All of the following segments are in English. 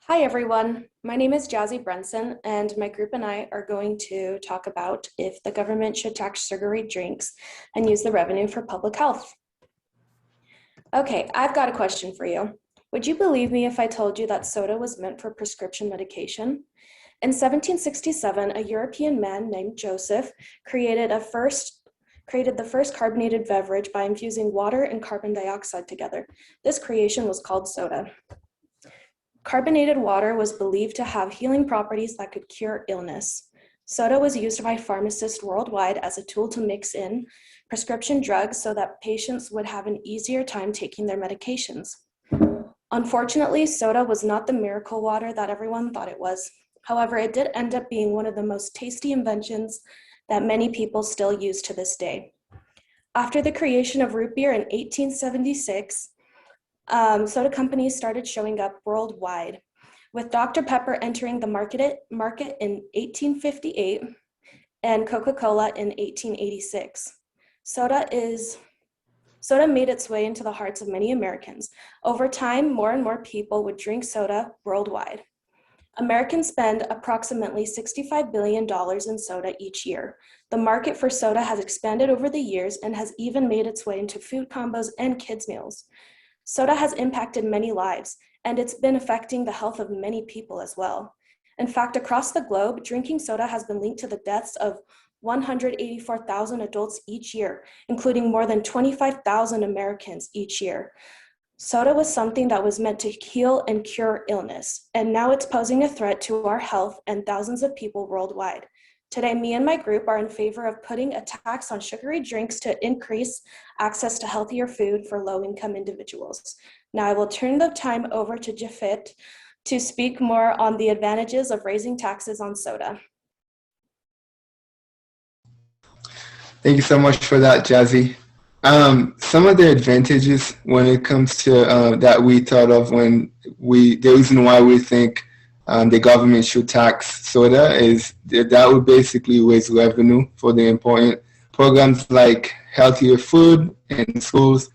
Hi everyone, my name is Jazzy Brenson and my group and I are going to talk about if the government should tax sugary drinks and use the revenue for public health. Okay, I've got a question for you. Would you believe me if I told you that soda was meant for prescription medication? In 1767, a European man named Joseph created the first carbonated beverage by infusing water and carbon dioxide together. This creation was called soda. Carbonated water was believed to have healing properties that could cure illness. Soda was used by pharmacists worldwide as a tool to mix in prescription drugs so that patients would have an easier time taking their medications. Unfortunately, soda was not the miracle water that everyone thought it was. However, it did end up being one of the most tasty inventions that many people still use to this day. After the creation of root beer in 1876, soda companies started showing up worldwide, with Dr. Pepper entering the market in 1858 and Coca-Cola in 1886. Soda made its way into the hearts of many Americans. Over time, more and more people would drink soda worldwide. Americans spend approximately $65 billion in soda each year. The market for soda has expanded over the years and has even made its way into food combos and kids' meals. Soda has impacted many lives, and it's been affecting the health of many people as well. In fact, across the globe, drinking soda has been linked to the deaths of 184,000 adults each year, including more than 25,000 Americans each year. Soda was something that was meant to heal and cure illness, and now it's posing a threat to our health and thousands of people worldwide. Today, me and my group are in favor of putting a tax on sugary drinks to increase access to healthier food for low-income individuals. Now I will turn the time over to Jafet to speak more on the advantages of raising taxes on soda. Thank you so much for that, Jazzy. Some of the advantages when it comes to that we thought of the reason why we think the government should tax soda is that would basically raise revenue for the important programs like healthier food in schools,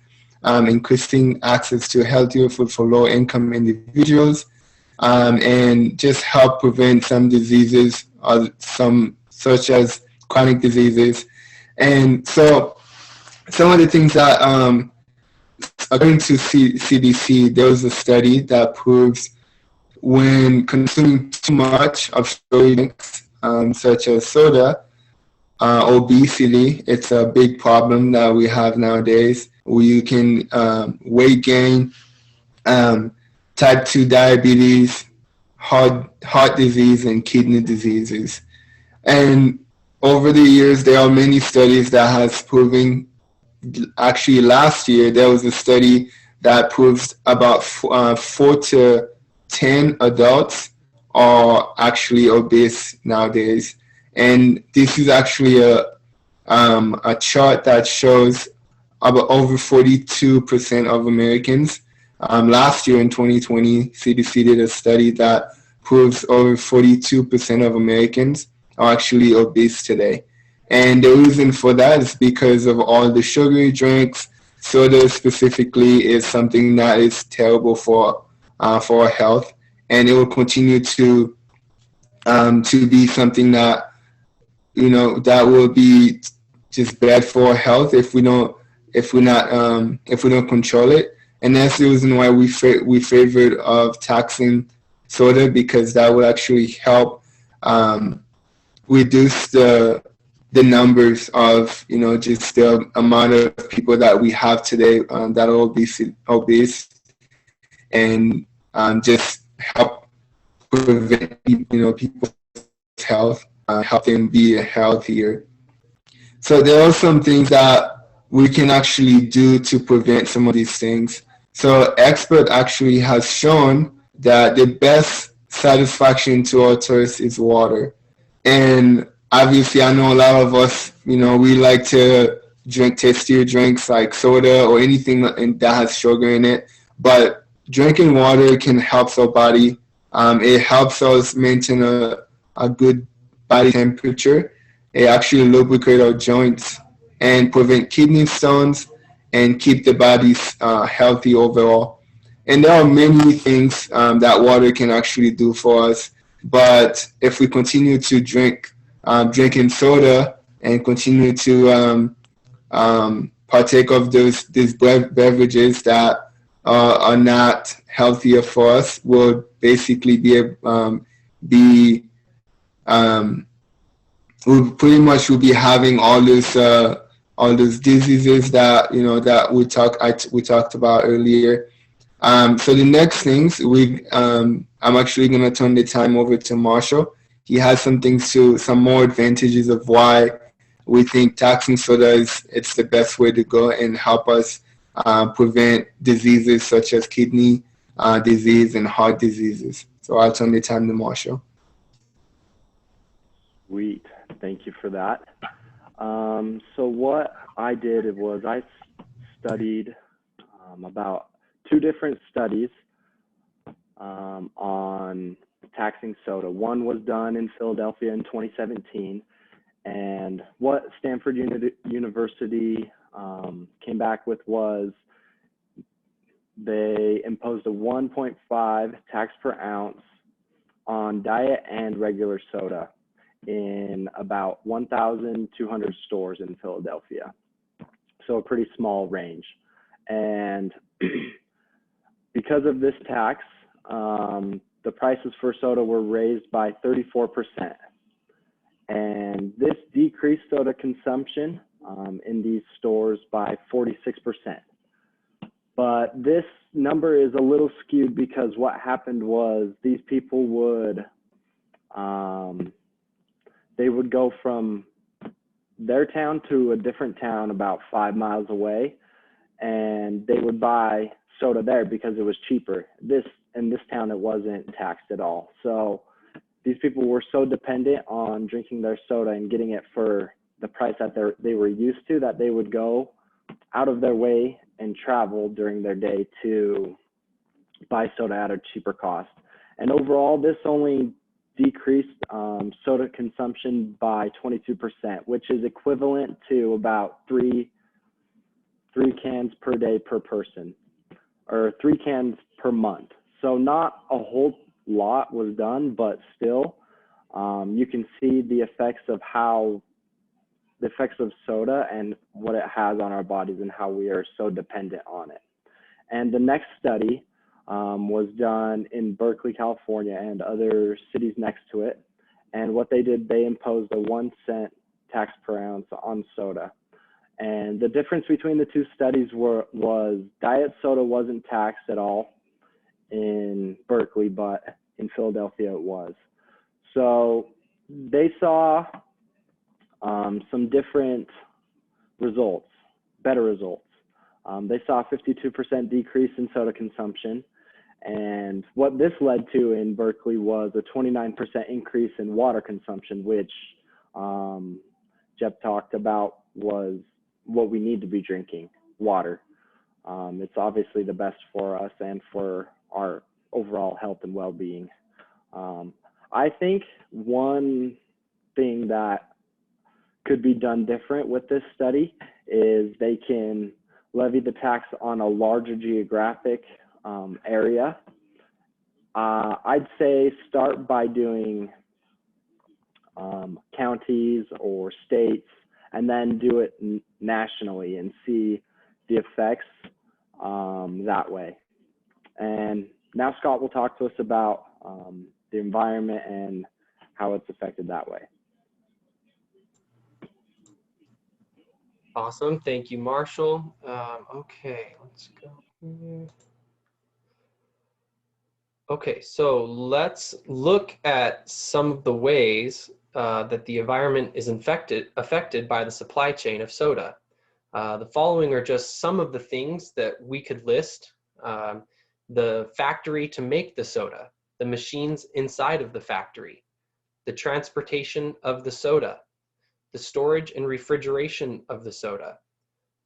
increasing access to healthier food for low-income individuals, and just help prevent some diseases, such as chronic diseases. And so some of the things that, according to CDC, there was a study that proves when consuming too much of sugary drinks, such as soda, obesity, it's a big problem that we have nowadays, where you can weight gain, type 2 diabetes, heart disease, and kidney diseases. And over the years, there are many studies that has proven, actually last year, there was a study that proves about 4 to 10 adults are actually obese nowadays. And this is actually a chart that shows about over 42% of Americans. Last year in 2020, CDC did a study that proves over 42% of Americans are actually obese today. And the reason for that is because of all the sugary drinks. Soda specifically is something that is terrible for our health, and it will continue to be something that that will be just bad for our health if we don't control it. And that's the reason why we favored of taxing soda, because that would actually help reduce the numbers of just the amount of people that we have today that are obese, and just help prevent people's health, help them be healthier. So there are some things that we can actually do to prevent some of these things. So expert actually has shown that the best satisfaction to our thirst is water. And obviously, I know a lot of us, we like to drink tastier drinks like soda or anything that has sugar in it. But drinking water can help our body. It helps us maintain a good body temperature. It actually lubricates our joints and prevent kidney stones and keep the body healthy overall. And there are many things that water can actually do for us. But if we continue to drinking soda and continue to partake of these beverages that are not healthier for us, will basically be um, we pretty much will be having all those diseases that that we talked about earlier. So the next things I'm actually going to turn the time over to Marshall. He has some more advantages of why we think taxing soda it's the best way to go and help us prevent diseases such as kidney disease and heart diseases. So I'll turn the time to Marshall. Sweet. Thank you for that. So what I did was I studied about 2 different studies on taxing soda. One was done in Philadelphia in 2017, and what Stanford University came back with was they imposed a 1.5 tax per ounce on diet and regular soda in about 1,200 stores in Philadelphia. So a pretty small range. And because of this tax, the prices for soda were raised by 34%. And this decreased soda consumption in these stores by 46%. But this number is a little skewed because what happened was these people would they would go from their town to a different town about 5 miles away, and they would buy soda there because it was cheaper. In this town, it wasn't taxed at all. So these people were so dependent on drinking their soda and getting it for the price that they were used to, that they would go out of their way and travel during their day to buy soda at a cheaper cost. And overall, this only decreased soda consumption by 22%, which is equivalent to about three cans per day per person, or 3 cans per month. So not a whole lot was done, but still, you can see the effects of soda and what it has on our bodies and how we are so dependent on it. And the next study was done in Berkeley, California, and other cities next to it. And what they did, they imposed a 1 cent tax per ounce on soda. And the difference between the 2 studies was diet soda wasn't taxed at all in Berkeley, but in Philadelphia it was. So they saw some different results, better results. They saw a 52% decrease in soda consumption. And what this led to in Berkeley was a 29% increase in water consumption, which Jeb talked about was what we need to be drinking, water. It's obviously the best for us and for our overall health and well-being. I think one thing that could be done different with this study is they can levy the tax on a larger geographic area. I'd say start by doing counties or states, and then do it nationally and see the effects that way. And now Scott will talk to us about the environment and how it's affected that way. Awesome, thank you, Marshall. Okay, let's go here. Okay, so let's look at some of the ways that the environment is affected by the supply chain of soda. The following are just some of the things that we could list. The factory to make the soda, the machines inside of the factory, the transportation of the soda, the storage and refrigeration of the soda,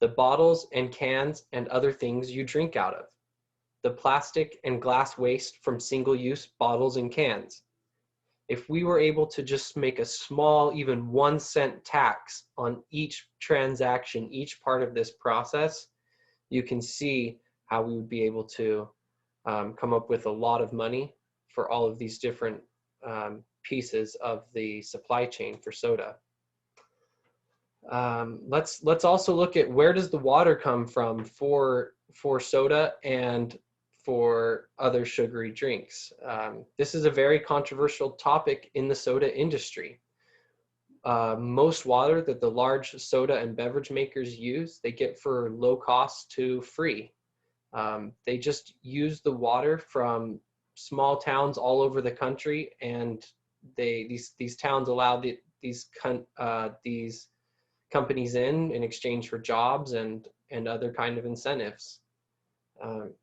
the bottles and cans and other things you drink out of, the plastic and glass waste from single-use bottles and cans. If we were able to just make a small, even 1 cent tax on each transaction, each part of this process, you can see how we would be able to come up with a lot of money for all of these different pieces of the supply chain for soda. Let's also look at where does the water come from for soda and for other sugary drinks. This is a very controversial topic in the soda industry. Most water that the large soda and beverage makers use, they get for low cost to free. They just use the water from small towns all over the country, and these towns allow these companies in exchange for jobs and other kind of incentives.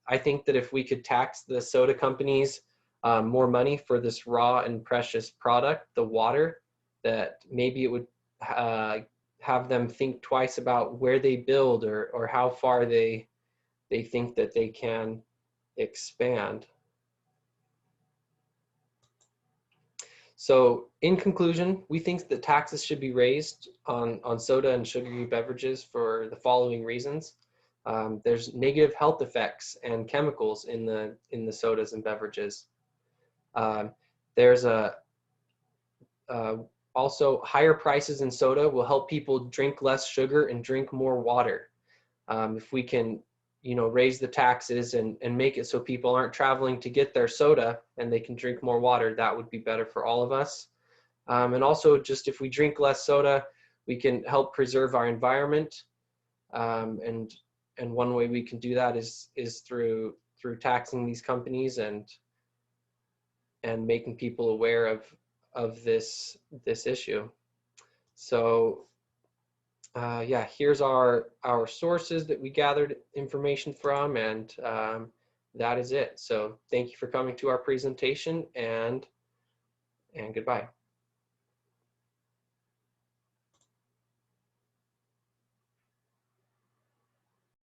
I think that if we could tax the soda companies more money for this raw and precious product, the water, that maybe it would have them think twice about where they build or how far they think that they can expand. So in conclusion, we think that taxes should be raised on soda and sugary beverages for the following reasons. There's negative health effects and chemicals in the sodas and beverages. There's also higher prices in soda will help people drink less sugar and drink more water. If we can, raise the taxes and make it so people aren't traveling to get their soda and they can drink more water, that would be better for all of us. And also, just if we drink less soda, we can help preserve our environment. And one way we can do that is through taxing these companies and making people aware of this issue. So yeah, here's our sources that we gathered information from, and that is it. So thank you for coming to our presentation, and goodbye.